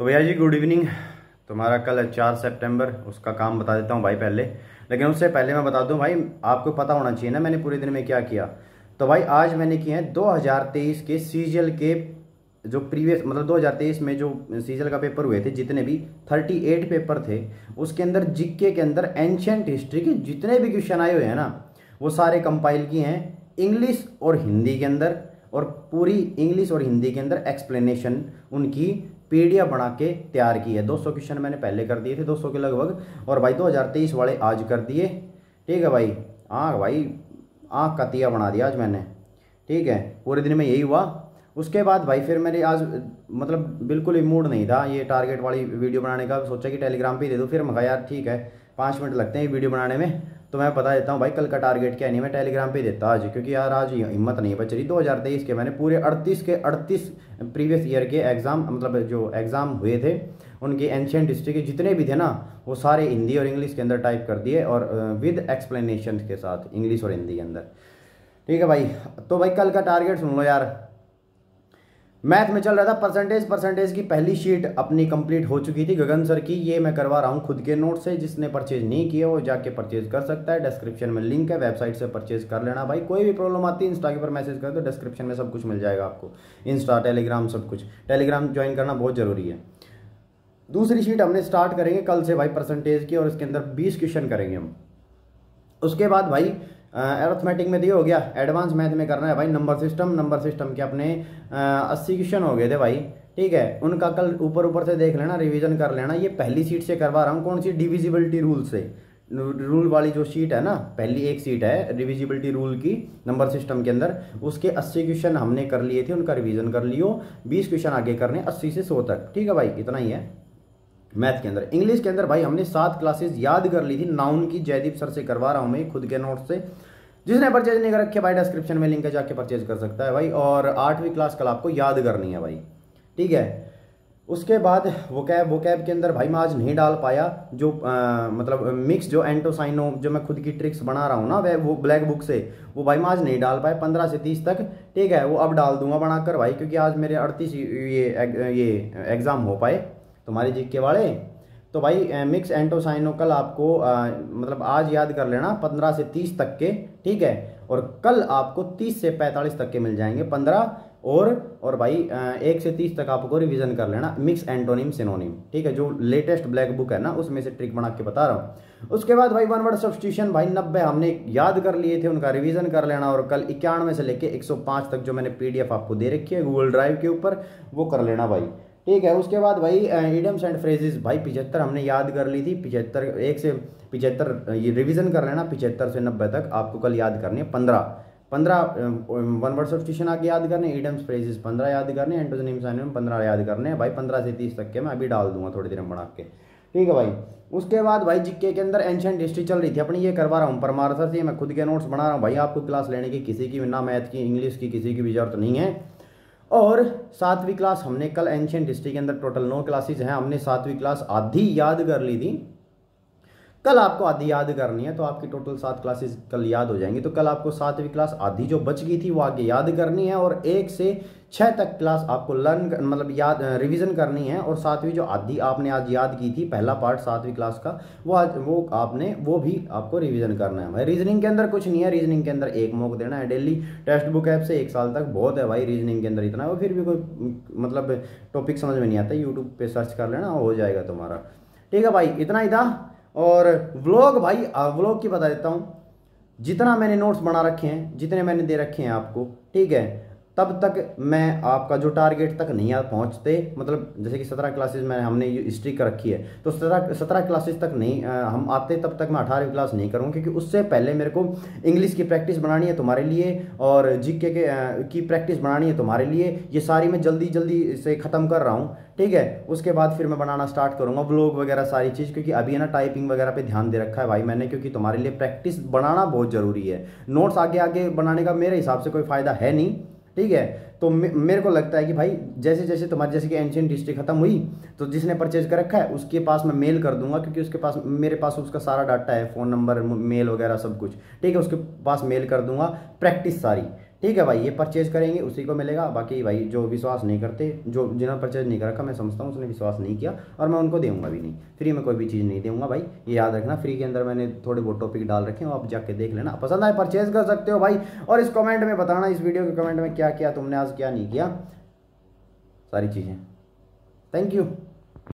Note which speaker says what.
Speaker 1: तो भैया जी good evening. तुम्हारा कल है 4 सितंबर, उसका काम बता देता हूँ भाई पहले। लेकिन उससे पहले मैं बता दूँ भाई, आपको पता होना चाहिए ना मैंने पूरे दिन में क्या किया। तो भाई आज मैंने किए हैं 2023 के सीजीएल के जो प्रीवियस मतलब 2023 में जो सीजीएल का पेपर हुए थे, जितने भी 38 पेपर थे, उसके अंदर जीके के अंदर एंशिएंट हिस्ट्री के जितने भी क्वेश्चन आए हुए हैं ना, वो सारे कंपाइल किए हैं इंग्लिश और हिंदी के अंदर। और पूरी इंग्लिश और हिंदी के अंदर एक्सप्लेनेशन उनकी पीडीएफ बना के तैयार की है। 200 क्वेश्चन मैंने पहले कर दिए थे, 200 के लगभग, और भाई 2023 वाले आज कर दिए। ठीक है भाई, भाई आँख का तिया बना दिया आज मैंने। ठीक है, पूरे दिन में यही हुआ। उसके बाद भाई फिर मेरे आज मतलब बिल्कुल ही मूड नहीं था ये टारगेट वाली वीडियो बनाने का। सोचा कि टेलीग्राम पे दे दूँ, फिर मैं कहा यार ठीक है 5 मिनट लगते हैं वीडियो बनाने में, तो मैं बता देता हूँ भाई कल का टारगेट क्या है। नहीं मैं टेलीग्राम पे देता आज, क्योंकि यार आज हिम्मत नहीं बच रही। 2023 के मैंने पूरे 38 प्रीवियस ईयर के एग्ज़ाम मतलब जो एग्ज़ाम हुए थे उनके एंशिएंट हिस्ट्री के जितने भी थे ना, वो सारे हिंदी और इंग्लिश के अंदर टाइप कर दिए, और विद एक्सप्लेनेशन के साथ इंग्लिश और हिंदी के अंदर। ठीक है भाई, तो भाई कल का टारगेट सुन लो यार। मैथ में चल रहा था परसेंटेज की पहली शीट अपनी कंप्लीट हो चुकी थी गगन सर की। ये मैं करवा रहा हूँ खुद के नोट से। जिसने परचेज नहीं किया वो जाके परचेज कर सकता है, डिस्क्रिप्शन में लिंक है, वेबसाइट से परचेज कर लेना भाई। कोई भी प्रॉब्लम आती है इंस्टा के ऊपर मैसेज कर दो, डिस्क्रिप्शन में सब कुछ मिल जाएगा आपको, इंस्टा टेलीग्राम सब कुछ। टेलीग्राम ज्वाइन करना बहुत जरूरी है। दूसरी शीट हमने स्टार्ट करेंगे कल से भाई परसेंटेज की, और इसके अंदर 20 क्वेश्चन करेंगे हम। उसके बाद भाई अरिथमेटिक में दिए हो गया, एडवांस मैथ में करना है भाई नंबर सिस्टम के अपने 80 क्वेश्चन हो गए थे भाई। ठीक है, उनका कल ऊपर से देख लेना, रिवीजन कर लेना। ये पहली सीट से करवा रहा हूँ, कौन सी, डिविजिबिलिटी रूल से। रूल वाली जो शीट है ना, पहली एक सीट है डिविजिबिलिटी रूल की नंबर सिस्टम के अंदर, उसके 80 क्वेश्चन हमने कर लिए थे, उनका रिवीजन कर लियो। 20 क्वेश्चन आगे करने 80 से 100 तक। ठीक है भाई, इतना ही है मैथ के अंदर। इंग्लिश के अंदर भाई हमने 7 क्लासेस याद कर ली थी नाउन की, जयदीप सर से करवा रहा हूं मैं खुद के नोट से। जिसने परचेज नहीं कर रखे भाई डिस्क्रिप्शन में लिंक है, जाके परचेज कर सकता है भाई। और 8वीं क्लास कल आपको याद करनी है भाई। ठीक है, उसके बाद वोकैब के अंदर भाई मैं आज नहीं डाल पाया जो मतलब मिक्स जो एंटोसाइनो जो मैं खुद की ट्रिक्स बना रहा हूँ ना वो ब्लैक बुक से, वो भाई मैं आज नहीं डाल पाया 15 से 30 तक। ठीक है, वो अब डाल दूंगा बनाकर भाई, क्योंकि आज मेरे 38 ये एग्जाम हो पाए तुम्हारे जीके वाले। तो भाई मिक्स एंटोसाइनो कल आपको मतलब आज याद कर लेना 15 से 30 तक के। ठीक है, और कल आपको 30 से 45 तक के मिल जाएंगे 15, और भाई 1 से 30 तक आपको रिवीजन कर लेना मिक्स एंटोनिम सिनोनिम। ठीक है, जो लेटेस्ट ब्लैक बुक है ना उसमें से ट्रिक बना के बता रहा हूँ। उसके बाद भाई वन वर्ड सब्स्टिट्यूशन भाई 90 हमने याद कर लिए थे, उनका रिवीजन कर लेना। और कल 91 से लेके 105 तक जो मैंने पीडीएफ आपको दे रखी है गूगल ड्राइव के ऊपर, वो कर लेना भाई। ठीक है, उसके बाद भाई इडियम्स एंड फ्रेजेस भाई 75 हमने याद कर ली थी। 75 1 से 75 ये रिवीजन कर लेना। 75 से 90 तक आपको कल याद करनी है 15 वन वर्ड सब्स्टिट्यूशन आगे याद करने, इडियम्स फ्रेजेस 15 याद करने, एंटोनिम सिनोनिम 15 याद करने भाई। 15 से 30 तक के मैं अभी डाल दूंगा थोड़ी देर में बना के। ठीक है भाई, उसके बाद भाई जीके के अंदर एंशिएंट हिस्ट्री चल रही थी अपनी, ये करवा रहा हूँ परमार सर से। मैं खुद के नोट्स बना रहा हूँ भाई, आपको क्लास लेने की किसी की ना मैथ की इंग्लिश की किसी की भी जरूरत नहीं है। और 7वीं क्लास हमने कल एंशिएंट हिस्ट्री के अंदर टोटल 9 क्लासेज हैं, हमने 7वीं क्लास आधी याद कर ली थी। कल आपको आधी याद करनी है, तो आपकी टोटल 7 क्लासेस कल याद हो जाएंगी। तो कल आपको 7वीं क्लास आधी जो बच गई थी वो आगे याद करनी है, और 1 से 6 तक क्लास आपको लर्न मतलब याद रिवीजन करनी है। और 7वीं जो आधी आपने आज याद की थी पहला पार्ट 7वीं क्लास का, वो भी आपको रिवीजन करना है भाई। रीजनिंग के अंदर कुछ नहीं है, रीजनिंग के अंदर 1 मॉक देना है डेली टेक्स्ट बुक ऐप से, 1 साल तक बहुत है भाई। रीजनिंग के अंदर इतना है, फिर भी कोई मतलब टॉपिक समझ में नहीं आता, यूट्यूब पे सर्च कर लेना हो जाएगा तुम्हारा। ठीक है भाई, इतना ही था। और व्लॉग भाई व्लॉग की बता देता हूँ, जितना मैंने नोट्स बना रखे हैं, जितने मैंने दे रखे हैं आपको, ठीक है, तब तक मैं आपका जो टारगेट तक नहीं आ पहुँचते, मतलब जैसे कि 17 क्लासेस में हमने हिस्ट्री कर रखी है, तो 17 क्लासेस तक नहीं हम आते, तब तक मैं 18वीं क्लास नहीं करूँगा, क्योंकि उससे पहले मेरे को इंग्लिश की प्रैक्टिस बनानी है तुम्हारे लिए, और जीके की प्रैक्टिस बनानी है तुम्हारे लिए। ये सारी मैं जल्दी से ख़त्म कर रहा हूँ। ठीक है, उसके बाद फिर मैं बनाना स्टार्ट करूँगा व्लॉग वगैरह सारी चीज़, क्योंकि अभी है ना टाइपिंग वगैरह पे ध्यान दे रखा है भाई मैंने, क्योंकि तुम्हारे लिए प्रैक्टिस बनाना बहुत ज़रूरी है। नोट्स आगे बनाने का मेरे हिसाब से कोई फ़ायदा है नहीं। ठीक है, तो मेरे को लगता है कि भाई जैसे जैसे तुम्हारी जैसे कि एंशिएंट हिस्ट्री खत्म हुई, तो जिसने परचेज कर रखा है उसके पास मैं मेल कर दूंगा, क्योंकि उसके पास मेरे पास उसका सारा डाटा है, फ़ोन नंबर मेल वगैरह सब कुछ। ठीक है, उसके पास मेल कर दूंगा प्रैक्टिस सारी। ठीक है भाई, ये परचेज करेंगे उसी को मिलेगा। बाकी भाई जो विश्वास नहीं करते, जो जिन्होंने परचेज नहीं कर रखा, मैं समझता हूँ उसने विश्वास नहीं किया और मैं उनको दूंगा भी नहीं। फ्री में कोई भी चीज़ नहीं दूंगा भाई, ये याद रखना। फ्री के अंदर मैंने थोड़े बहुत टॉपिक डाल रखे हैं, आप जाके देख लेना, पसंद आए परचेज कर सकते हो भाई। और इस कमेंट में बताना, इस वीडियो के कमेंट में क्या किया तुमने आज, क्या नहीं किया, सारी चीज़ें। Thank you.